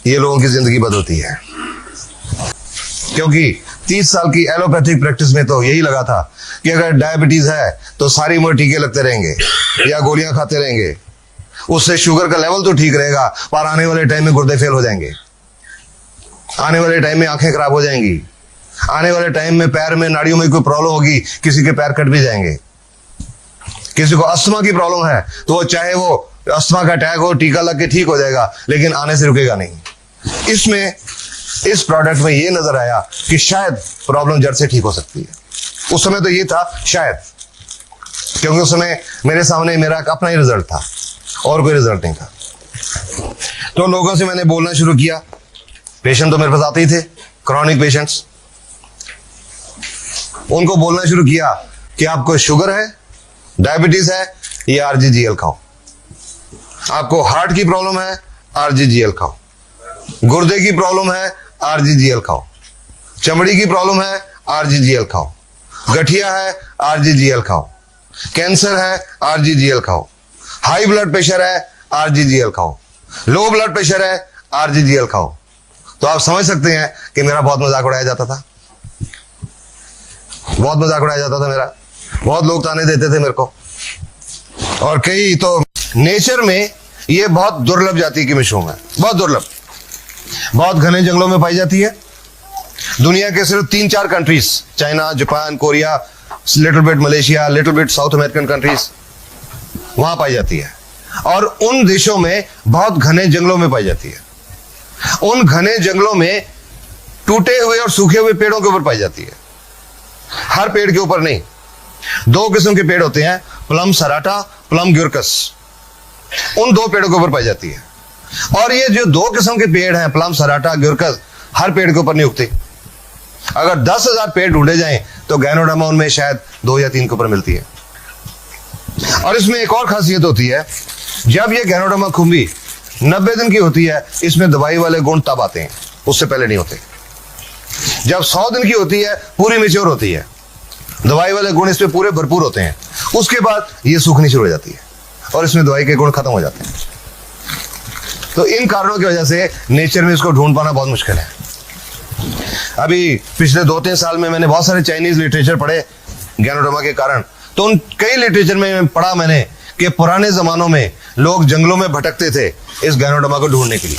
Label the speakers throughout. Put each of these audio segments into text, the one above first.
Speaker 1: ये लोगों की जिंदगी बदलती है। क्योंकि 30 साल की एलोपैथिक प्रैक्टिस में तो यही लगा था कि अगर डायबिटीज है तो सारी उम्र टीके लगते रहेंगे या गोलियां खाते रहेंगे, उससे शुगर का लेवल तो ठीक रहेगा, पर आने वाले टाइम में गुर्दे फेल हो जाएंगे, आने वाले टाइम में आंखें खराब हो जाएंगी, आने वाले टाइम में पैर में नाड़ियों में कोई प्रॉब्लम होगी, किसी के पैर कट भी जाएंगे। किसी को अस्थमा की प्रॉब्लम है तो वो चाहे वो अस्थमा का अटैक हो, टीका लग के ठीक हो जाएगा, लेकिन आने से रुकेगा नहीं। इसमें इस प्रोडक्ट में ये नजर आया कि शायद प्रॉब्लम जड़ से ठीक हो सकती है। उस समय तो ये था शायद, क्योंकि उस समय मेरे सामने मेरा अपना ही रिजल्ट था और कोई रिजल्ट नहीं था। तो लोगों से मैंने बोलना शुरू किया। पेशेंट तो मेरे पास आते ही थे, क्रॉनिक पेशेंट्स। उनको बोलना शुरू किया कि आपको शुगर है, डायबिटीज है, ये आरजीजीएल खाओ। आपको हार्ट की प्रॉब्लम है, आरजीजीएल खाओ। गुर्दे की प्रॉब्लम है, आरजीजीएल खाओ। चमड़ी की प्रॉब्लम है, आरजीजीएल खाओ। गठिया है, आरजीजीएल खाओ। कैंसर है, आरजीजीएल खाओ। हाई ब्लड प्रेशर है, आरजीजीएल खाओ। लो ब्लड प्रेशर है, आरजीजीएल खाओ। तो आप समझ सकते हैं कि मेरा बहुत मजाक उड़ाया जाता था, बहुत मजाक उड़ाया जाता था मेरा। बहुत लोग ताने देते थे मेरे को, और कई तो नेचर में ये बहुत दुर्लभ जाति की मशरूम है, बहुत दुर्लभ, बहुत घने जंगलों में पाई जाती है। दुनिया के सिर्फ 3-4 countries, China, Japan, Korea, little bit Malaysia, little bit south American countries, वहां पाई जाती है। और उन देशों में बहुत घने जंगलों में पाई जाती है। उन घने जंगलों में टूटे हुए और सूखे हुए पेड़ों के ऊपर पाई जाती है, हर पेड़ के ऊपर नहीं। 2 किस्म के पेड़ होते हैं, प्लम सराटा, प्लम ग्यूरकस। उन 2 पेड़ों के ऊपर पाई जाती है। और ये जो 2 किस्म के पेड़ हैं, प्लम सराटा, ग्यूरकस, हर पेड़ के ऊपर नहीं उगते। अगर 10,000 पेड़ ढूंढे जाएं तो गैनोडर्मा उनमें शायद 2 या 3 के ऊपर मिलती है। और इसमें एक और खासियत होती है, जब ये गैनोडर्मा खुम्बी 90 दिन की होती है, इसमें दवाई वाले गुण तब आते हैं, उससे पहले नहीं होते। जब 100 दिन की होती है, पूरी मैच्योर होती है, दवाई वाले गुण इसमें पूरे भरपूर होते हैं। उसके बाद ये सूखनी शुरू हो जाती है और इसमें दवाई के गुण खत्म हो जाते हैं। तो इन कारणों की वजह से नेचर में इसको ढूंढ पाना बहुत मुश्किल है। अभी पिछले 2-3 साल में मैंने बहुत सारे चाइनीज लिटरेचर पढ़े गैनोडर्मा के कारण। तो उन कई लिटरेचर में पढ़ा मैंने कि पुराने जमानों में लोग जंगलों में भटकते थे इस गैनोडर्मा को ढूंढने के लिए,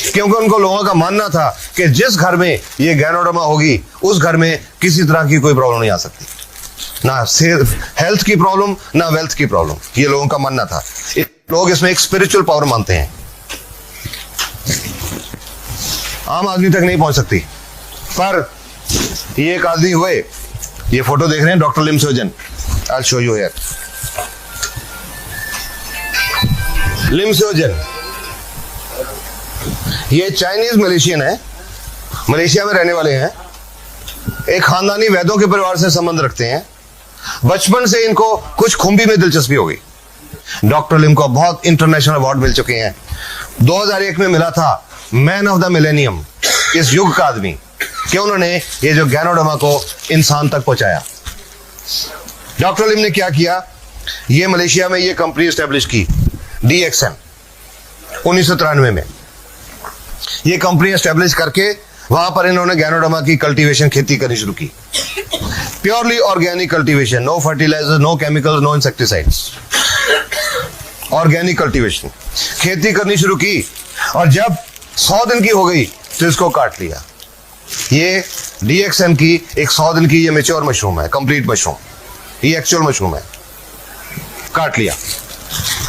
Speaker 1: क्योंकि उनको लोगों का मानना था कि जिस घर में ये गैनोडर्मा होगी उस घर में किसी तरह की कोई प्रॉब्लम नहीं आ सकती, ना हेल्थ की प्रॉब्लम, ना वेल्थ की प्रॉब्लम। ये लोगों का मानना था। लोग इसमें एक स्पिरिचुअल पावर मानते हैं, आम आदमी तक नहीं पहुंच सकती। पर ये एक आदमी हुए, ये फोटो देख रहे हैं, डॉक्टर लिम सोजन। I show you here. Lim सोजन ये चाइनीज मलेशियन है, मलेशिया में रहने वाले हैं। एक खानदानी वैद्यों के परिवार से संबंध रखते हैं। बचपन से इनको कुछ खुम्बी में दिलचस्पी हो गई। डॉक्टर लिम को बहुत इंटरनेशनल अवार्ड मिल चुके हैं। 2001 में मिला था मैन ऑफ द मिलेनियम, इस युग का आदमी, कि उन्होंने ये जो गैनोडर्मा को इंसान तक पहुंचाया। डॉक्टर लिम ने क्या किया, ये मलेशिया में ये कंपनी एस्टेब्लिश की, DXN, 1993 में ये कंपनी एस्टेब्लिश करके वहां पर इन्होंने गैनोडर्मा की कल्टीवेशन, खेती करनी शुरू की। Purely organic cultivation, no fertiliser, no chemicals, no insecticides, organic cultivation, खेती करनी शुरू की। और जब 100 दिन की हो गई तो इसको काट लिया। ये DXN की एक 100 दिन की ये मैच्योर मशरूम है, कंप्लीट मशरूम, ये एक्चुअल मशरूम है। काट लिया,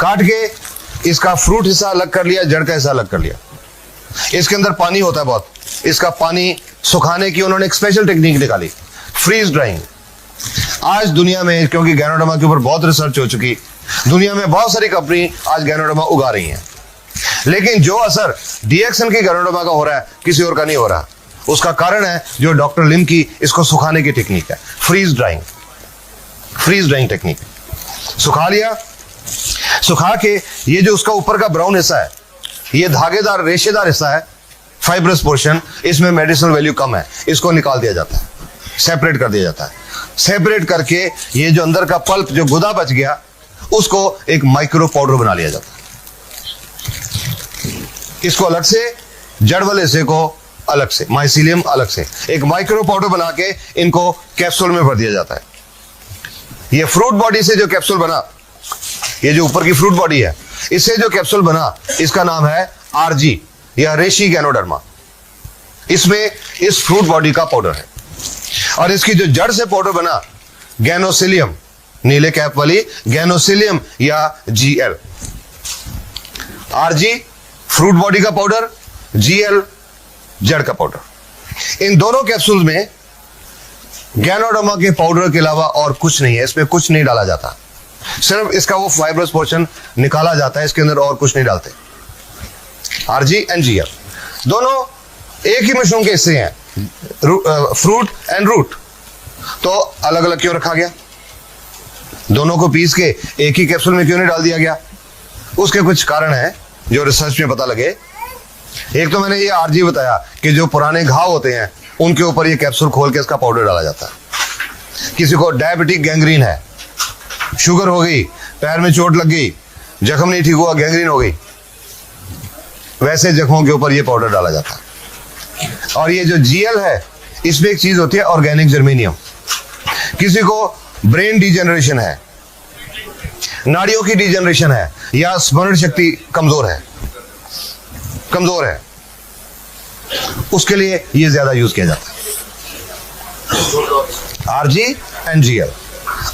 Speaker 1: काट के इसका फ्रूट हिस्सा अलग कर लिया, जड़ का हिस्सा अलग कर लिया। इसके अंदर पानी होता है बहुत, इसका पानी सुखाने की उन्होंने एक स्पेशल टेक्निक निकाली, फ्रीज ड्राइंग। आज दुनिया में, क्योंकि गैनोडर्मा के ऊपर बहुत रिसर्च हो चुकी, दुनिया में बहुत सारी कंपनी आज गैनोडर्मा उगा रही हैं, लेकिन जो असर DXN की गैनोडर्मा का हो रहा है किसी और का नहीं हो रहा। उसका कारण है जो डॉक्टर लिम की इसको सुखाने की टेक्निक है, freeze drying, freeze drying technique. सुखा लिया, सुखा के ये जो उसका ऊपर का ब्राउन हिस्सा है, ये धागेदार रेशेदार हिस्सा है, फाइब्रस पोर्शन, इसमें मेडिसिनल वैल्यू कम है, इसको निकाल दिया जाता है, सेपरेट कर दिया जाता है। सेपरेट करके ये जो अंदर का पल्प, जो गुदा बच गया, उसको एक माइक्रो पाउडर बना लिया जाता है। इसको अलग से जड़ वाले हिस्से को अलग से, माइसीलियम अलग से, एक माइक्रो पाउडर बना के इनको कैप्सूल में भर दिया जाता है। ये फ्रूट बॉडी से जो कैप्सूल बना, ये जो ऊपर की फ्रूट बॉडी है, इससे जो कैप्सूल बना, इसका नाम है आरजी या रेशी गैनोडर्मा। इसमें इस फ्रूट बॉडी का पाउडर है। और इसकी जो जड़ से पाउडर बना, गैनोसिलियम, नीले कैप वाली गैनोसिलियम या जीएल। आरजी फ्रूट बॉडी का पाउडर, जीएल जड़ का पाउडर। इन दोनों कैप्सूल में गैनोडर्मा के पाउडर के अलावा और कुछ नहीं है, इसमें कुछ नहीं डाला जाता, सिर्फ इसका वो फाइब्रस पोर्शन निकाला जाता है, इसके अंदर और कुछ नहीं डालते। आरजी एंड जीएल दोनों एक ही मशरूम के हिस्से हैं, फ्रूट एंड रूट। तो अलग अलग क्यों रखा गया? दोनों को पीस के एक ही कैप्सूल में क्यों नहीं डाल दिया गया? उसके कुछ कारण हैं जो रिसर्च में पता लगे। एक तो मैंने ये आरजी बताया कि जो पुराने घाव होते हैं उनके ऊपर ये कैप्सूल खोल के इसका पाउडर डाला जाता है। किसी को डायबिटिक गैंग्रीन है, शुगर हो गई, पैर में चोट लग गई, जख्म नहीं ठीक हुआ, गैंग्रीन हो गई, वैसे जख्मों के ऊपर ये पाउडर डाला जाता है। और ये जो जीएल है, इसमें एक चीज होती है ऑर्गेनिक जर्मेनियम। किसी को ब्रेन डिजेनरेशन है, नाड़ियों की डिजेनरेशन है, या स्मरण शक्ति कमजोर है, उसके लिए ये ज्यादा यूज किया जाता है। आरजी एंड जीएल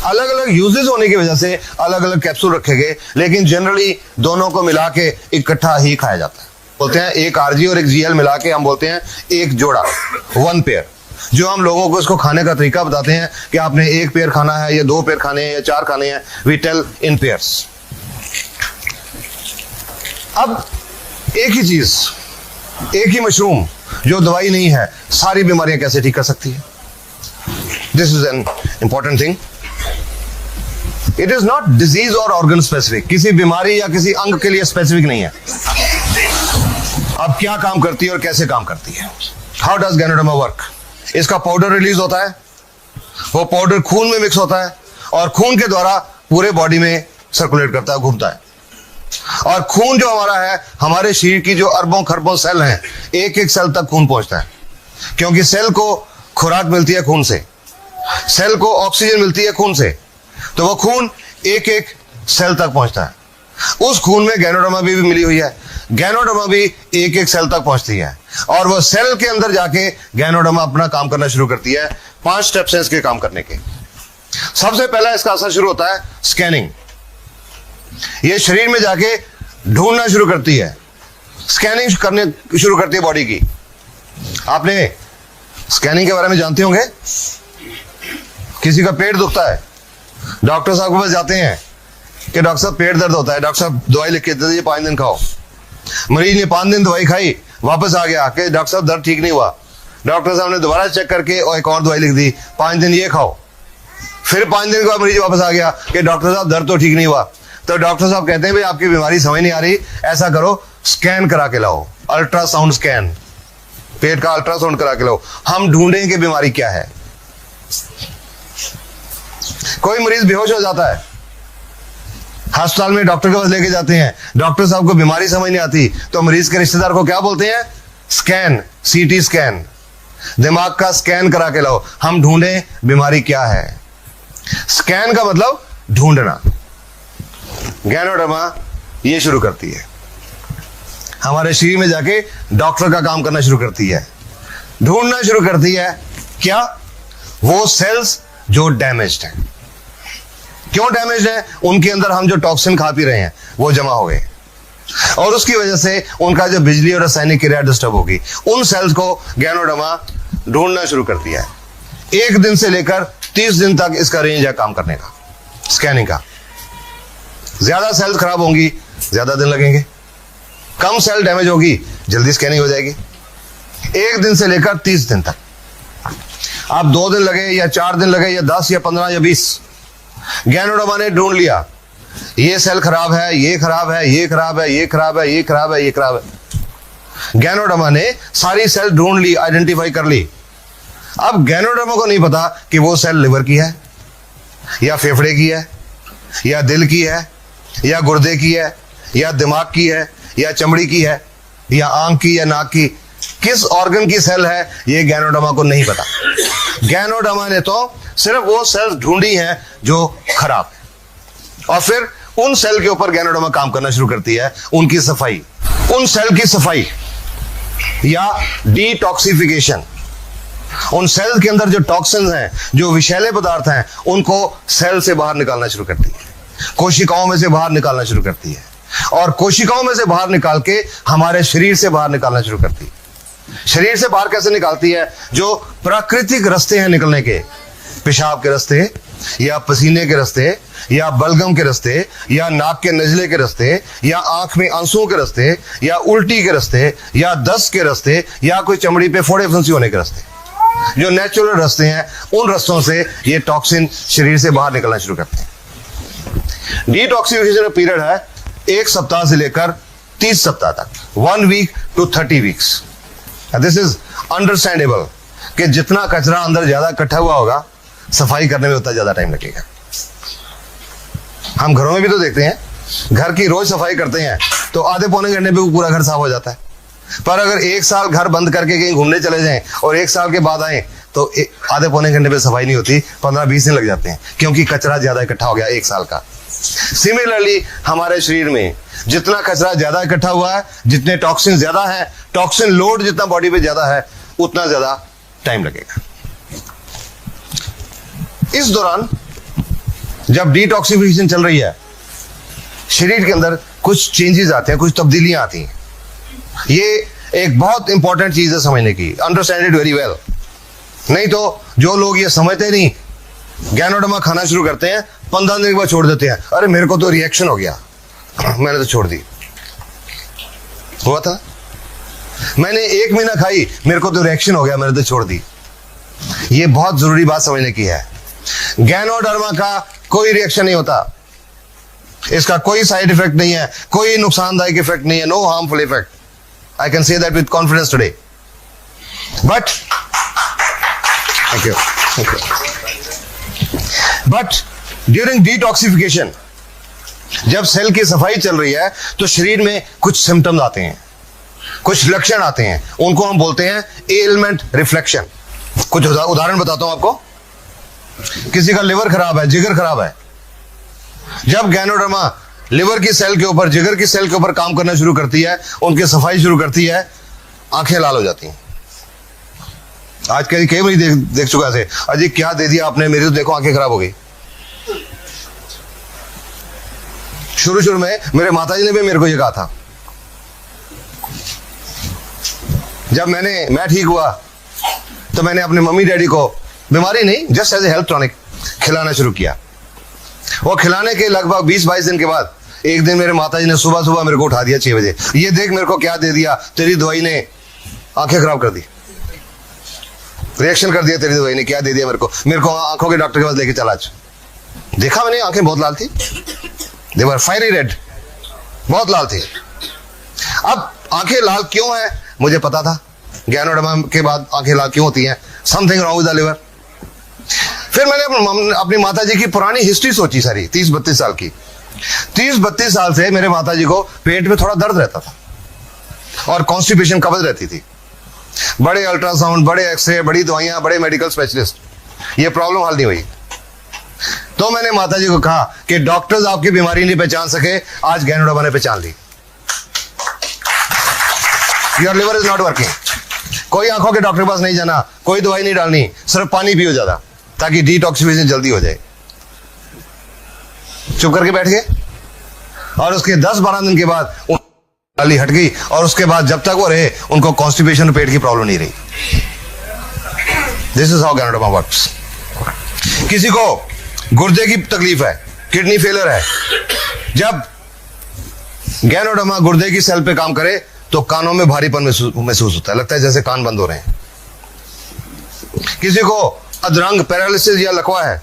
Speaker 1: अलग अलग यूजेस होने की वजह से अलग अलग कैप्सूल रखे गए, लेकिन जनरली दोनों को मिला के इकट्ठा ही खाया जाता है। बोलते हैं एक आरजी और एक जीएल मिला के हम बोलते हैं एक जोड़ा, वन पेयर। जो हम लोगों को इसको खाने का तरीका बताते हैं कि आपने एक पेयर खाना है या 2 पेयर खाने हैं या 4 खाने हैं, वी टेल इन पेयर्स। अब एक ही चीज, एक ही मशरूम जो दवाई नहीं है, सारी बीमारियां कैसे ठीक कर सकती है? This is an important thing. It is not disease और ऑर्गन स्पेसिफिक, किसी बीमारी या किसी अंग के लिए स्पेसिफिक नहीं है। अब क्या काम करती है और कैसे काम करती है? How does ganoderma work? इसका पाउडर रिलीज होता है, वो पाउडर खून में मिक्स होता है और खून के द्वारा पूरे बॉडी में सर्कुलेट करता है, घूमता है। और खून जो हमारा है, हमारे शरीर की जो अरबों खरबों सेल हैं, एक एक सेल तक खून पहुंचता है, क्योंकि सेल को खुराक मिलती है खून से, सेल को ऑक्सीजन मिलती है खून से, तो वो खून एक एक सेल तक पहुंचता है। उस खून में गैनोडर्मा भी मिली हुई है, गैनोडर्मा भी एक एक सेल तक पहुंचती है और वो सेल के अंदर जाके गैनोडर्मा अपना काम करना शुरू करती है। 5 स्टेप्स हैं इसके काम करने के। सबसे पहला इसका असर शुरू होता है स्कैनिंग। ये शरीर में जाके ढूंढना शुरू करती है, स्कैनिंग करने शुरू करती है बॉडी की। आपने स्कैनिंग के बारे में जानते होंगे। किसी का पेट दुखता है, डॉक्टर साहब के पास जाते हैं कि डॉक्टर साहब पेट दर्द होता है, डॉक्टर साहब दवाई लिख के दे दीजिए, 5 दिन खाओ। मरीज ने 5 दिन दवाई खाई, वापस आ गया कि डॉक्टर साहब दर्द ठीक नहीं हुआ। डॉक्टर साहब ने दोबारा चेक करके और एक और दवाई लिख दी, 5 दिन ये खाओ। फिर 5 दिन के बाद मरीज वापस आ गया कि डॉक्टर साहब दर्द तो ठीक नहीं हुआ। तो डॉक्टर साहब कहते हैं भाई आपकी बीमारी समझ नहीं आ रही, ऐसा करो स्कैन करा के लाओ, अल्ट्रासाउंड स्कैन, पेट का अल्ट्रासाउंड करा के लाओ, हम ढूंढें कि बीमारी क्या है। कोई मरीज बेहोश हो जाता है, अस्पताल में डॉक्टर के पास लेके जाते हैं, डॉक्टर साहब को बीमारी समझ नहीं आती, तो मरीज के रिश्तेदार को क्या बोलते हैं? स्कैन, सीटी स्कैन, दिमाग का स्कैन करा के लाओ, हम ढूंढें बीमारी क्या है। स्कैन का मतलब ढूंढना। गैनोडर्मा ये शुरू करती है, हमारे शरीर में जाके डॉक्टर का काम करना शुरू करती है, ढूंढना शुरू करती है क्या? वो सेल्स जो डैमेज्ड हैं। क्यों डैमेज्ड है? उनके अंदर हम जो टॉक्सिन खा पी रहे हैं वो जमा हो गए और उसकी वजह से उनका जो बिजली और रासायनिक क्रिया डिस्टर्ब होगी। उन सेल्स को गैनोडर्मा ढूंढना शुरू करती है। 1 दिन से लेकर 30 दिन तक इसका रेंज है काम करने का, स्कैनिंग का। ज्यादा सेल्स खराब होंगी, ज्यादा दिन लगेंगे, कम सेल डैमेज होगी, जल्दी स्कैनिंग हो जाएगी। 1 दिन से लेकर 30 दिन तक। आप 2 दिन लगे या 4 दिन लगे या 10 या 15 या 20, गैनोडर्मा ने ढूंढ लिया ये सेल खराब है, ये खराब है, ये खराब है, ये खराब है, ये खराब है, ये खराब है। गैनोडर्मा ने सारी सेल ढूंढ ली, आइडेंटिफाई कर ली। अब गैनोडर्मा को नहीं पता कि वो सेल लिवर की है या फेफड़े की है या दिल की है या गुर्दे की है या दिमाग की है या चमड़ी की है। या आंख की या नाक की, किस ऑर्गन की सेल है, ये गैनोडर्मा को नहीं पता। गैनोडर्मा ने तो सिर्फ वो सेल्स ढूंढी हैं जो खराब है, और फिर उन सेल के ऊपर गैनोडर्मा काम करना शुरू करती है, उनकी सफाई, उन सेल की सफाई या डिटॉक्सिफिकेशन। उन सेल के अंदर जो टॉक्सिन्स हैं, जो विषैले पदार्थ हैं, उनको सेल से बाहर निकालना शुरू करती है, कोशिकाओं में से बाहर निकालना शुरू करती है, और कोशिकाओं में से बाहर निकाल के हमारे शरीर से बाहर निकालना शुरू करती है। शरीर से बाहर कैसे निकालती है? जो प्राकृतिक रास्ते हैं निकलने के, पेशाब के रास्ते या पसीने के रास्ते या बलगम के रास्ते या नाक के नजले के रास्ते या आंख में आंसुओं के रास्ते या उल्टी के रास्ते या दस्त के रास्ते या कोई चमड़ी पे फोड़े फुंसी होने के रास्ते, जो नेचुरल रास्ते हैं, उन रास्तों से ये टॉक्सिन शरीर से बाहर निकलना शुरू करते हैं। डिटॉक्सिफिकेशन पीरियड है 1 सप्ताह से लेकर 30 सप्ताह तक, 1 week to 30 weeks. This is understandable कि जितना कचरा अंदर ज्यादा इकट्ठा हुआ होगा, सफाई करने में उतना ज्यादा टाइम लगेगा। हम घरों में भी तो देखते हैं, घर की रोज सफाई करते हैं तो आधे पौने घंटे में पूरा घर साफ हो जाता है, पर अगर 1 साल घर बंद करके कहीं घूमने चले जाएं और 1 साल के बाद आए तो आधे पौने घंटे में सफाई नहीं होती, 15-20 दिन लग जाते हैं, क्योंकि कचरा ज्यादा इकट्ठा हो गया 1 साल का। सिमिलरली हमारे शरीर में जितना कचरा ज्यादा इकट्ठा हुआ है, जितने टॉक्सिन ज्यादा है, टॉक्सिन लोड जितना बॉडी पे ज्यादा है, उतना ज्यादा टाइम लगेगा। इस दौरान जब डिटॉक्सिफिकेशन चल रही है, शरीर के अंदर कुछ चेंजेस आते हैं, कुछ तब्दीलियां आती हैं। ये एक बहुत इंपॉर्टेंट चीज है समझने की, अंडरस्टैंड इट वेरी वेल। नहीं तो जो लोग ये समझते नहीं, गैनोडर्मा खाना शुरू करते हैं, 15 दिन के बाद छोड़ देते हैं। अरे मेरे को तो रिएक्शन हो गया, मैंने तो छोड़ दी। हुआ था, मैंने 1 महीना खाई, मेरे को तो रिएक्शन हो गया, मैंने तो छोड़ दी। ये बहुत जरूरी बात समझने की है। गैनोडर्मा का कोई रिएक्शन नहीं होता, इसका कोई साइड इफेक्ट नहीं है, कोई नुकसानदायक इफेक्ट नहीं है, no harmful effect. I can say that with confidence today. But during detoxification, जब सेल की सफाई चल रही है, तो शरीर में कुछ सिम्टम्स आते हैं, कुछ लक्षण आते हैं, उनको हम बोलते हैं एलिमेंट रिफ्लेक्शन। कुछ उदाहरण बताता हूं आपको। किसी का लिवर खराब है, जिगर खराब है, जब गैनोडर्मा लिवर की सेल के ऊपर, जिगर की सेल के ऊपर काम करना शुरू करती है, उनकी सफाई शुरू करती है, आंखें लाल हो जाती हैं। आज कई मरीज देख चुका है, अजी क्या दे दिया आपने, मेरी तो देखो आंखें खराब हो गई। शुरू में मेरे माताजी ने भी मेरे को ये कहा था। जब मैं ठीक हुआ तो मैंने अपने मम्मी डैडी को, बीमारी नहीं, just as a health tonic खिलाना शुरू किया। वो खिलाने के लगभग 20-22 दिन के बाद एक दिन मेरे माताजी ने सुबह मेरे को उठा दिया 6 बजे। ये देख मेरे को क्या दे दिया, तेरी दवाई ने आंखें खराब कर दी, रिएक्शन कर दिया, तेरी दवाई ने क्या दे दिया मेरे को आंखों के डॉक्टर के पास लेके चला। देखा मैंने, आंखें बहुत लाल थी, दे वर फायरी रेड, बहुत लाल थी। अब आंखें लाल क्यों है मुझे पता था, गैनोडर्मा के बाद आंखें लाल क्यों होती हैं, something wrong with the liver. फिर मैंने अपनी माताजी की पुरानी हिस्ट्री सोची सारी, 30-32 साल की। 30-32 साल से मेरे माताजी को पेट में थोड़ा दर्द रहता था और कॉन्स्टिपेशन, कब्ज रहती थी। बड़े अल्ट्रासाउंड, बड़े एक्सरे, बड़ी दवाइयां, बड़े मेडिकल स्पेशलिस्ट, ये प्रॉब्लम हल नहीं हुई। तो मैंने माताजी को कहा कि डॉक्टर्स आपकी बीमारी नहीं पहचान सके, आज गैनोडर्मा ने पहचान ली। Your liver is not working. कोई आंखों के डॉक्टर के पास नहीं जाना, कोई दवाई नहीं डालनी, सिर्फ पानी पियो ज्यादा, ताकि डिटॉक्सिफिकेशन जल्दी हो जाए। चुप करके बैठ गए और उसके 10-12 दिन के बाद गाली हट गई, और उसके बाद जब तक वो रहे उनको कॉन्स्टिपेशन, पेट की प्रॉब्लम नहीं रही। This is how ganoderma works. किसी को गुर्दे की तकलीफ है, किडनी फेलियर है, जब गैनोडर्मा गुर्दे की सेल पे काम करे तो कानों में भारीपन महसूस होता है, लगता है जैसे कान बंद हो रहे हैं। किसी को अधरंग, पैरालिसिस या लकवा है,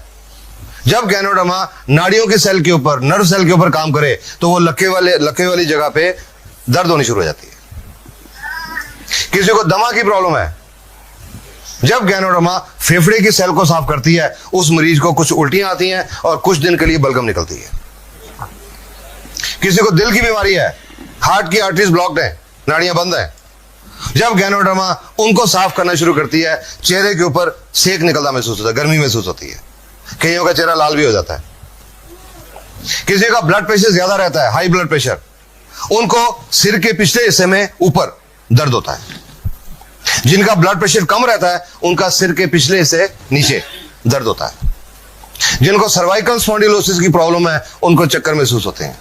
Speaker 1: जब गैनोडर्मा नाड़ियों के सेल के ऊपर, नर्व सेल के ऊपर काम करे तो वो लकवे वाली जगह पे दर्द होनी शुरू हो जाती है। किसी को दमा की प्रॉब्लम है, जब गैनोडर्मा फेफड़े की सेल को साफ करती है, उस मरीज को कुछ उल्टियां आती हैं और कुछ दिन के लिए बलगम निकलती है। किसी को दिल की बीमारी है, हार्ट की आर्टरीज ब्लॉक्ड है, नाड़ियां बंद हैं। जब गैनोडर्मा उनको साफ करना शुरू करती है, चेहरे के ऊपर सेक निकलता महसूस होता है, गर्मी महसूस होती है, कईयों का चेहरा लाल भी हो जाता है। किसी का ब्लड प्रेशर ज्यादा रहता है, हाई ब्लड प्रेशर, उनको सिर के पिछले हिस्से में ऊपर दर्द होता है। जिनका ब्लड प्रेशर कम रहता है, उनका सिर के पिछले हिस्से नीचे दर्द होता है। जिनको सर्वाइकल स्पॉन्डिलोसिस की प्रॉब्लम है, उनको चक्कर महसूस होते हैं।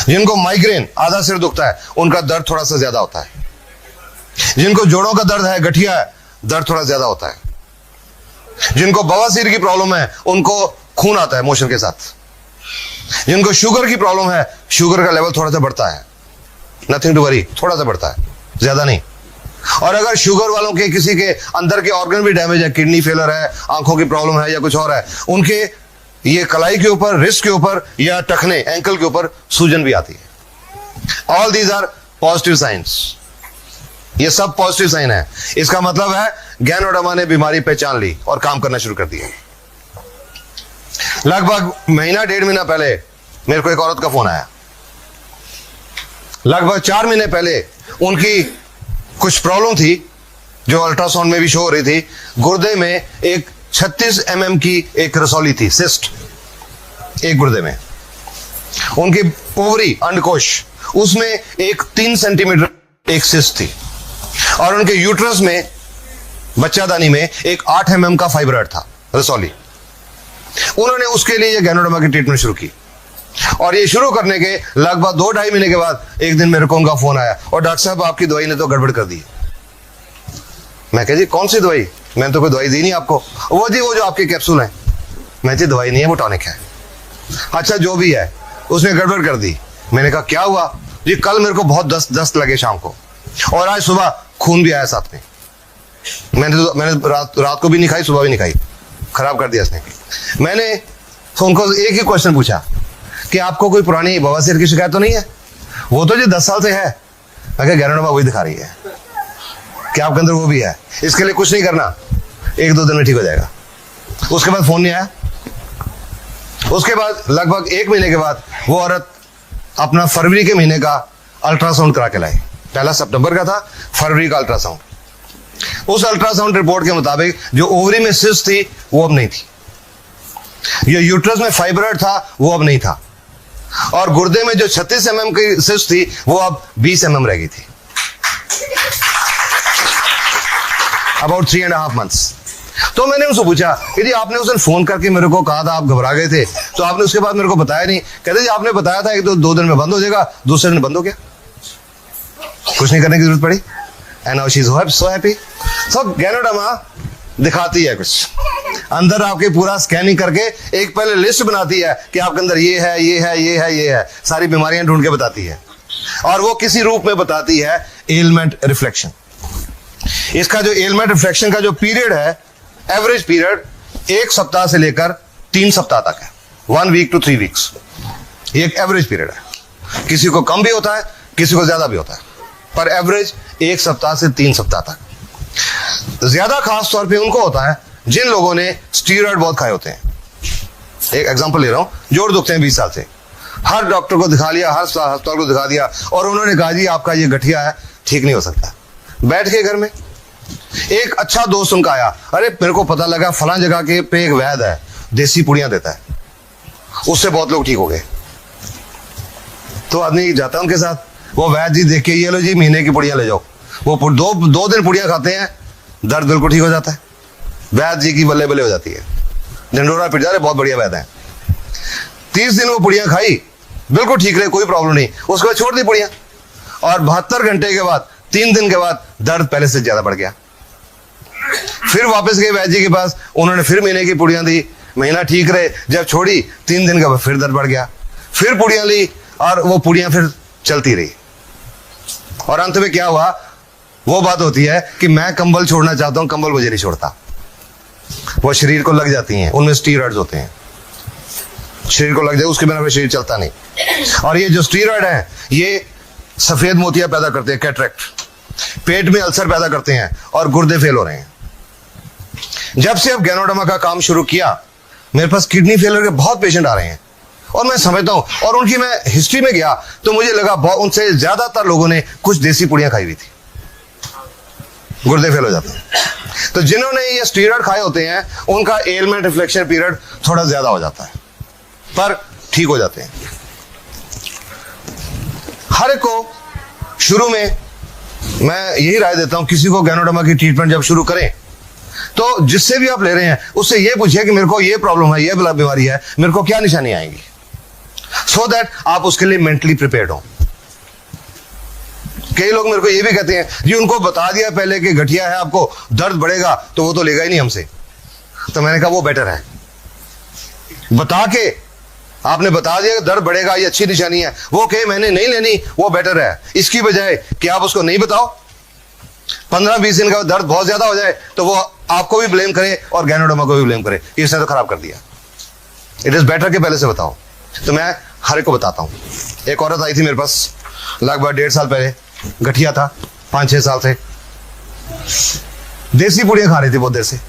Speaker 1: जिनको माइग्रेन, आधा सिर दुखता है, उनका दर्द थोड़ा सा ज्यादा होता है। जिनको जोड़ों का दर्द है, गठिया है, दर्द थोड़ा ज्यादा होता है। जिनको बवासीर की प्रॉब्लम है, उनको खून आता है मोशन के साथ। जिनको शुगर की प्रॉब्लम है, शुगर का लेवल थोड़ा सा बढ़ता है। नथिंग टू वरी, थोड़ा सा बढ़ता है, ज्यादा नहीं। और अगर शुगर वालों के किसी के अंदर के ऑर्गन भी डैमेज है, किडनी फेलर है, आंखों की प्रॉब्लम है या कुछ और है, उनके ये कलाई के ऊपर, रिस्ट के ऊपर या टखने, एंकल के ऊपर सूजन भी आती है। All these are positive science. ये सब पॉजिटिव साइन है। इसका मतलब है गैनोडर्मा ने बीमारी पहचान ली और काम करना शुरू कर दिया। लगभग महीना, 1.5 महीना पहले मेरे को एक औरत का फोन आया। लगभग 4 महीने पहले उनकी कुछ प्रॉब्लम थी जो अल्ट्रासाउंड में भी शो हो रही थी। गुर्दे में एक 36 mm की एक रसौली थी, सिस्ट, एक गुर्दे में। उनकी ओवरी, अंडकोश, उसमें एक 3 सेंटीमीटर एक सिस्ट थी। और उनके यूट्रस में, बच्चादानी में, एक 8 mm का फाइब्रॉइड था, रसौली। उन्होंने उसके लिए गैनोडर्मा की ट्रीटमेंट शुरू की। और ये शुरू करने के लगभग 2-2.5 महीने के बाद एक दिन मेरे को उनका फोन आया, और डॉक्टर साहब आपकी दवाई ने तो गड़बड़ कर दी। मैं कह जी कौन सी दवाई? मैंने तो कोई दवाई दी नहीं आपको। वो जी वो जो आपके कैप्सूल है। मैं जी दवाई नहीं है, वो टॉनिक है। अच्छा जो भी है, उसने गड़बड़ कर दी। मैंने कहा क्या हुआ? जी कल मेरे को बहुत दस्त लगे शाम को, और आज सुबह खून भी आया साथ में। मैंने रात को भी नहीं खाई, सुबह भी नहीं खाई, खराब कर दिया इसने। मैंने तो उनको एक ही क्वेश्चन पूछा कि आपको कोई पुरानी बवासीर की शिकायत तो नहीं है? वो तो जी 10 साल से है। मैं कहा गैनोडर्मा वही दिखा रही है कि आपके अंदर वो भी है। इसके लिए कुछ नहीं करना, 1-2 दिन में ठीक हो जाएगा। उसके बाद फोन नहीं आया। उसके बाद लगभग 1 महीने के बाद वो औरत अपना फरवरी के महीने का अल्ट्रासाउंड करा के लाई। पहला सितंबर का था, फरवरी का अल्ट्रासाउंड। उस अल्ट्रासाउंड रिपोर्ट के मुताबिक जो ओवरी में सिस्ट थी वो अब नहीं थी, ये यूट्रस में फाइब्रॉइड था वो अब नहीं था, और गुर्दे में जो 36 mm की सिस्ट थी वो अब 20 mm रह गई थी। About 3.5 months। तो मैंने उनसे पूछा कि आपने उस दिन फोन करके मेरे को कहा था आप घबरा गए थे, तो आपने उसके बाद मेरे को बताया नहीं। कहते जी आपने बताया था 1-2 दिन में बंद हो जाएगा, दूसरे दिन बंद हो गया, कुछ नहीं करने की जरूरत पड़ी। And now she is so happy. So ganoderma दिखाती है कुछ अंदर, आपके पूरा स्कैनिंग करके एक पहले लिस्ट बनाती है कि आपके अंदर ये है, ये है, ये है, ये है, सारी बीमारियां ढूंढ के बताती है। और वो किसी रूप में बताती है एलिमेंट रिफ्लेक्शन। इसका जो एलिमेंट रिफ्लेक्शन का जो पीरियड है, एवरेज पीरियड 1 सप्ताह से लेकर 3 सप्ताह तक है। 1 week to 3 weeks, ये एक एवरेज पीरियड है। किसी को कम भी होता है, किसी को ज्यादा भी होता है, पर एवरेज 1 सप्ताह से 3 सप्ताह तक। ज्यादा खास तौर पे उनको होता है जिन लोगों ने स्टीरॉयड बहुत खाए होते हैं। एक एग्जांपल ले रहा हूं, जोड़ दुखते हैं 20 साल से, हर डॉक्टर को दिखा लिया, हर अस्पताल को दिखा दिया, और उन्होंने कहा जी आपका ये गठिया है, ठीक नहीं हो सकता। बैठ के घर में एक अच्छा दोस्त उनका आया, अरे मेरे को पता लगा फलां जगह के पे एक वैद्य है, देसी पुड़ियां देता है, उससे बहुत लोग ठीक हो गए। तो आदमी जाता है उनके साथ, वो वैद्य जी देख के ये लो जी महीने की पुड़ियां ले जाओ। वो 2 दिन पुड़ियां खाते हैं, दर्द बिल्कुल ठीक हो जाता है। वैद्य जी की बल्ले बल्ले हो जाती है, ढंडोरा पिट जा रहे, बहुत बढ़िया वैद्य है। 30 दिन वो पुड़ियां खाई, बिल्कुल ठीक रहे, कोई प्रॉब्लम नहीं। उसके बाद छोड़ दी पुड़ियां, और 72 घंटे के बाद, 3 दिन के बाद दर्द पहले से ज्यादा बढ़ गया। फिर वापस गए वैद्य जी के पास, उन्होंने फिर महीने की पुड़ियां दी, महीना ठीक रहे। जब छोड़ी 3 दिन के बाद फिर दर्द बढ़ गया, फिर पुड़ियां ली, और वो पुड़ियां फिर चलती रही। और अंत में क्या हुआ, वो बात होती है कि मैं कंबल छोड़ना चाहता हूं, कंबल मुझे नहीं छोड़ता। वो शरीर को लग जाती हैं, उनमें स्टीरॉयड्स होते हैं, शरीर को लग जाए उसके बिना शरीर चलता नहीं। और ये जो स्टीरॉयड है ये सफेद मोतियां पैदा करते हैं, कैटरेक्ट, पेट में अल्सर पैदा करते हैं, और गुर्दे फेल हो रहे हैं। जब से अब गैनोडर्मा का काम शुरू किया, मेरे पास किडनी फेलियर के बहुत पेशेंट आ रहे हैं, और मैं समझता हूं, और उनकी मैं हिस्ट्री में गया तो मुझे लगा उनसे ज्यादातर लोगों ने कुछ देसी पुड़ियां खाई हुई थी, गुर्दे फेल हो जाते हैं। तो जिन्होंने ये स्टीरॉयड खाए होते हैं उनका एलमेंट रिफ्लेक्शन पीरियड थोड़ा ज्यादा हो जाता है, पर ठीक हो जाते हैं। हर एक को शुरू में मैं यही राय देता हूं, किसी को गैनोडर्मा की ट्रीटमेंट जब शुरू करें तो जिससे भी आप ले रहे हैं उससे ये पूछिए कि मेरे को ये प्रॉब्लम है, ये बीमारी है, मेरे को क्या निशानी आएंगी, सो दैट आप उसके लिए मेंटली प्रिपेयर्ड हो। कई लोग मेरे को ये भी कहते हैं जी उनको बता दिया पहले कि गठिया है, आपको दर्द बढ़ेगा, तो वो तो लेगा ही नहीं हमसे। तो मैंने कहा वो बेटर है, बता के आपने बता दिया कि दर्द बढ़ेगा, ये अच्छी निशानी है, वो कहे मैंने नहीं लेनी, वो बेटर है। इसकी बजाय कि आप उसको नहीं बताओ, 15-20 दिन का दर्द बहुत ज्यादा हो जाए तो वो आपको भी ब्लेम करे और गैनोडर्मा को भी ब्लेम करे, इसने तो खराब कर दिया। इट इज बेटर कि पहले से बताओ। तो मैं हर एक को बताता हूं। एक औरत आई थी मेरे पास लगभग 1.5 साल पहले, गठिया था 5-6 साल से, देसी पुड़ियां खा रही थी बहुत देर से,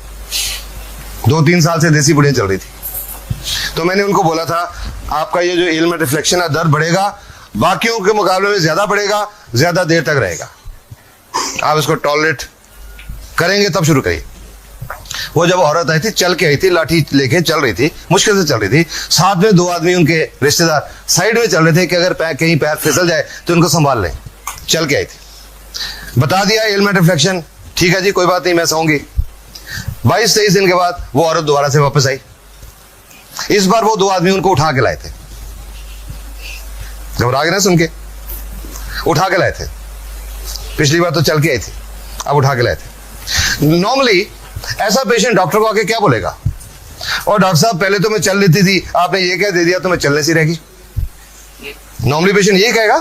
Speaker 1: 2-3 साल से देसी पुड़ियां चल रही थी। तो मैंने उनको बोला था आपका ये जो एलमेंट रिफ्लेक्शन है, दर्द बढ़ेगा, बाकियों के मुकाबले में ज्यादा बढ़ेगा, ज्यादा देर तक रहेगा, आप इसको टॉलरेट करेंगे तब शुरू करिए। वो जब औरत आई थी, चल के आई थी, लाठी लेके चल रही थी, मुश्किल से चल रही थी, साथ में 2 आदमी उनके रिश्तेदार साइड में चल रहे थे कि अगर कहीं पैर फिसल जाए तो उनको संभाल लें। चल के आई थी, बता दिया एलमेंट रिफ्लेक्शन, ठीक है जी कोई बात नहीं, मैं सोऊंगी। 22-23 दिन के बाद वो औरत दोबारा से वापस आई। इस बार वो 2 आदमी उनको उठा के लाए थे, घबरा गए ना सुन के, उठा के लाए थे। पिछली बार तो चल के आई थी, अब उठा के लाए थे। नॉर्मली ऐसा पेशेंट डॉक्टर को आके क्या बोलेगा, और डॉक्टर साहब पहले तो मैं चल लेती थी, आपने ये क्या दे दिया तो मैं चलने से रहेगी। नॉर्मली पेशेंट यही कहेगा,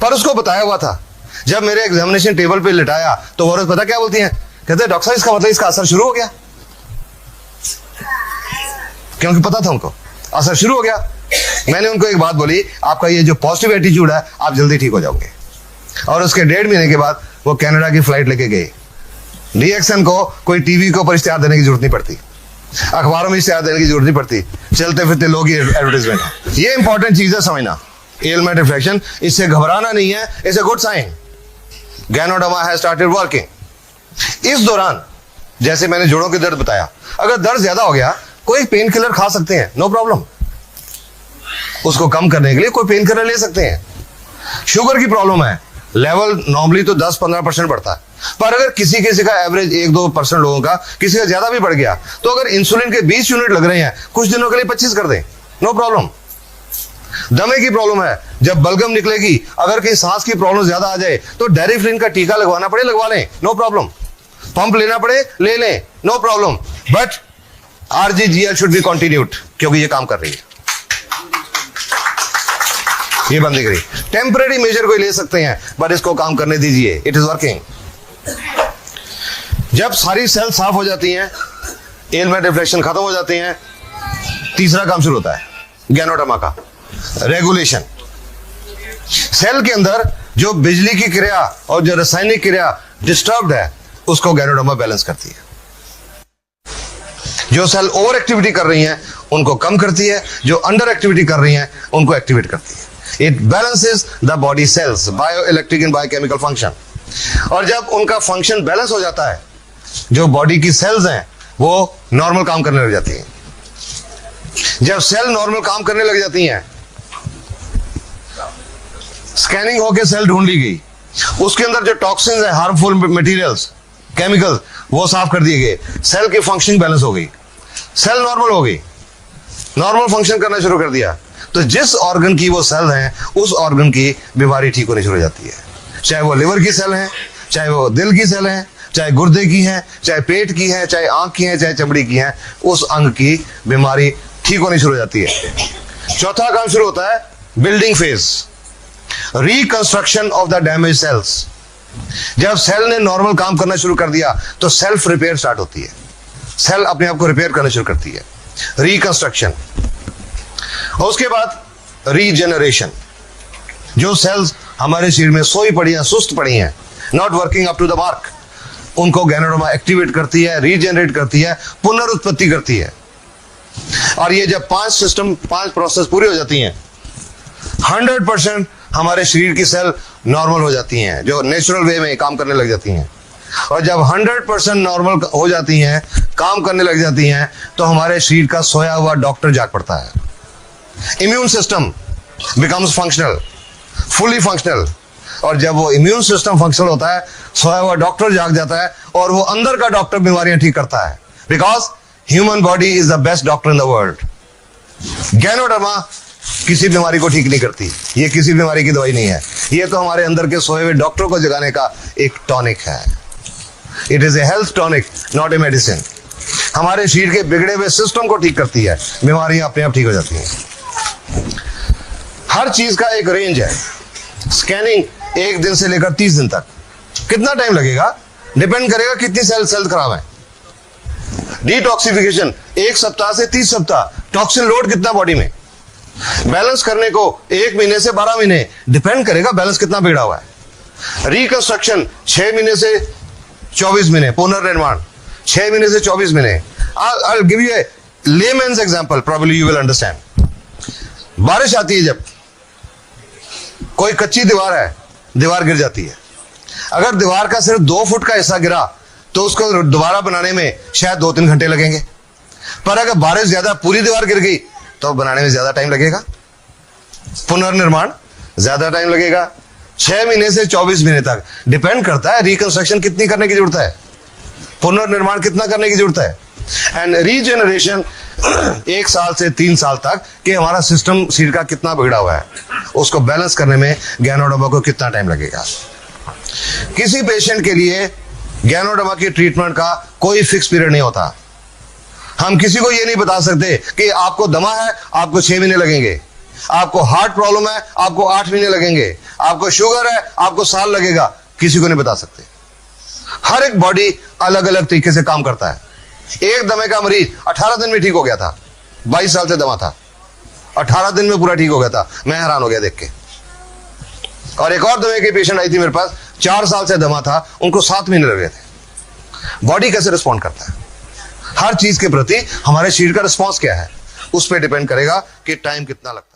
Speaker 1: पर उसको बताया हुआ था। जब मेरे एग्जामिनेशन टेबल पे लिटाया तो औरत पता क्या बोलती है, कहते डॉक्टर साहब इसका मतलब इसका असर शुरू हो गया, क्योंकि पता था उनको असर शुरू हो गया। मैंने उनको एक बात बोली, आपका ये जो पॉजिटिव एटीट्यूड है आप जल्दी ठीक हो जाओगे। और उसके 1.5 महीने के बाद वो कनाडा की फ्लाइट लेके गए। रिएक्शन को कोई टीवी के ऊपर इश्तेहार देने की जरूरत नहीं पड़ती, अखबारों में इश्तेहार देने की जरूरत नहीं पड़ती, चलते फिरते लोग ही एडवर्टाइजमेंट है। ये इंपॉर्टेंट चीज है समझना, एलमेंट रिफ्लेक्शन, इससे घबराना नहीं है, it's a good sign. Ganoderma has started working. इस दौरान जैसे मैंने जोड़ों के दर्द बताया, अगर दर्द ज्यादा हो गया कोई पेन किलर खा सकते हैं, नो प्रॉब्लम, उसको कम करने के लिए कोई पेन किलर ले सकते हैं। शुगर की प्रॉब्लम है, लेवल नॉर्मली तो 10-15% बढ़ता है, पर अगर किसी का एवरेज 1-2% लोगों का, किसी का ज्यादा भी बढ़ गया, तो अगर इंसुलिन के 20 यूनिट लग रहे हैं, कुछ दिनों के लिए 25 कर दें, नो प्रॉब्लम। दमे की प्रॉब्लम है, जब बलगम निकलेगी, अगर कहीं सांस की प्रॉब्लम ज्यादा आ जाए तो डेरिफ्लिन का टीका लगवाना पड़े, लगवा लें, नो प्रॉब्लम। पंप लेना पड़े, ले लें, no problem. But RGGL should be continued, क्योंकि ये काम कर रही है, ये बंद दिख रही। टेम्परेरी मेजर कोई ले सकते हैं, बट इसको काम करने दीजिए, इट इज वर्किंग। जब सारी सेल साफ हो जाती हैं, एलमेंट रिफ्लेक्शन खत्म हो जाते हैं, तीसरा काम शुरू होता है गैनोडर्मा का, रेगुलेशन। सेल के अंदर जो बिजली की क्रिया और जो रासायनिक क्रिया डिस्टर्ब्ड है, उसको गैनोडर्मा बैलेंस करती है। जो सेल ओवर एक्टिविटी कर रही हैं उनको कम करती है, जो अंडर एक्टिविटी कर रही हैं उनको एक्टिवेट करती है। It balances the body cells, bio electric and biochemical function. और जब उनका फंक्शन बैलेंस हो जाता है, जो बॉडी की सेल्स हैं वो नॉर्मल काम करने लग जाती हैं। जब सेल नॉर्मल काम करने लग जाती हैं, स्कैनिंग होके सेल ढूंढ ली गई, उसके अंदर जो टॉक्सिन्स है, हार्मफुल मटेरियल्स, केमिकल्स, वो साफ कर दिए गए, सेल की फंक्शनिंग बैलेंस हो गई, सेल नॉर्मल हो गई, नॉर्मल फंक्शन करना शुरू कर दिया, तो जिस ऑर्गन की वो सेल हैं, उस ऑर्गन की बीमारी ठीक होनी शुरू हो जाती है। चाहे वो लिवर की सेल है, चाहे वो दिल की सेल है, चाहे गुर्दे की है, चाहे पेट की है, चाहे आंख की है, चाहे चमड़ी की है, उस अंग की बीमारी ठीक होनी शुरू हो जाती है। चौथा काम शुरू होता है building phase, reconstruction of the damage cells. जब सेल ने नॉर्मल काम करना शुरू कर दिया तो सेल्फ रिपेयर स्टार्ट होती है, सेल अपने आप को रिपेयर करना शुरू करती है, रिकंस्ट्रक्शन। और उसके बाद रीजेनरेशन। जो सेल्स हमारे शरीर में सोई पड़ी हैं, सुस्त पड़ी हैं, not working up to the mark, उनको गैनोडर्मा एक्टिवेट करती है, रीजेनरेट करती है, पुनरुत्पत्ति करती है। और ये जब 5 प्रोसेस पूरी हो जाती हैं, 100% हमारे शरीर की सेल नॉर्मल हो जाती हैं, जो नेचुरल वे में काम करने लग जाती हैं। और जब 100% नॉर्मल हो जाती हैं, काम करने लग जाती हैं, तो हमारे शरीर का सोया हुआ डॉक्टर जाग पड़ता है। Immune system becomes functional, fully functional. और जब वो इम्यून सिस्टम फंक्शनल होता है, सोया हुआ डॉक्टर जाग जाता है, और वो अंदर का डॉक्टर बीमारियां ठीक करता है। Because human body is the best doctor in the world. Ganoderma किसी बीमारी को ठीक नहीं करती, ये किसी बीमारी की दवाई नहीं है, ये तो हमारे अंदर के सोए हुए डॉक्टर को जगाने का एक टॉनिक है। It is a health tonic, not a medicine. हमारे शरीर के बिगड़े हुए सिस्टम को ठीक करती है, बीमारियां अपने आप ठीक हो जाती हैं। हर चीज का एक रेंज है। स्कैनिंग 1 दिन से लेकर 30 दिन तक। कितना टाइम लगेगा डिपेंड करेगा कितनी सेल खराब है। डिटॉक्सिफिकेशन 1 सप्ताह से 30 सप्ताह। टॉक्सिन लोड कितना बॉडी में, बैलेंस करने को 1 महीने से 12 महीने, डिपेंड करेगा बैलेंस कितना बिगड़ा हुआ है। रिकंस्ट्रक्शन 6 महीने से 24 महीने, पुनर्निर्माण 6 महीने से 24 महीने। I'll give you a layman's example, probably you will understand. बारिश आती है, जब कोई कच्ची दीवार है, दीवार गिर जाती है। अगर दीवार का सिर्फ 2 फुट का हिस्सा गिरा तो उसको दोबारा बनाने में शायद 2-3 घंटे लगेंगे। पर अगर बारिश ज्यादा, पूरी दीवार गिर गई, तो बनाने में ज्यादा टाइम लगेगा, पुनर्निर्माण ज्यादा टाइम लगेगा। 6 महीने से 24 महीने तक डिपेंड करता है रिकंस्ट्रक्शन कितनी करने की जरूरत है, पुनर्निर्माण कितना करने की जरूरत है, एंड रीजनरेशन 1 साल से 3 साल तक कि हमारा सिस्टम शरीर का कितना बिगड़ा हुआ है, उसको बैलेंस करने में गैनोडर्मा को कितना टाइम लगेगा। किसी पेशेंट के लिए गैनोडर्मा की ट्रीटमेंट का कोई फिक्स पीरियड नहीं होता। हम किसी को ये नहीं बता सकते कि आपको दमा है, आपको 6 महीने लगेंगे, आपको हार्ट प्रॉब्लम है, आपको 8 महीने लगेंगे, आपको शुगर है, आपको साल लगेगा। किसी को नहीं बता सकते। हर एक बॉडी अलग अलग तरीके से काम करता है। एक दमे का मरीज 18 दिन में ठीक हो गया था, 22 साल से दमा था, 18 दिन में पूरा ठीक हो गया था। मैं हैरान हो गया देख के। और एक और दमे की पेशेंट आई थी मेरे पास, 4 साल से दमा था, उनको 7 महीने लगे थे। बॉडी कैसे रिस्पॉन्ड करता है, हर चीज के प्रति हमारे शरीर का रिस्पॉन्स क्या है, उस पर डिपेंड करेगा कि टाइम कितना लगता है।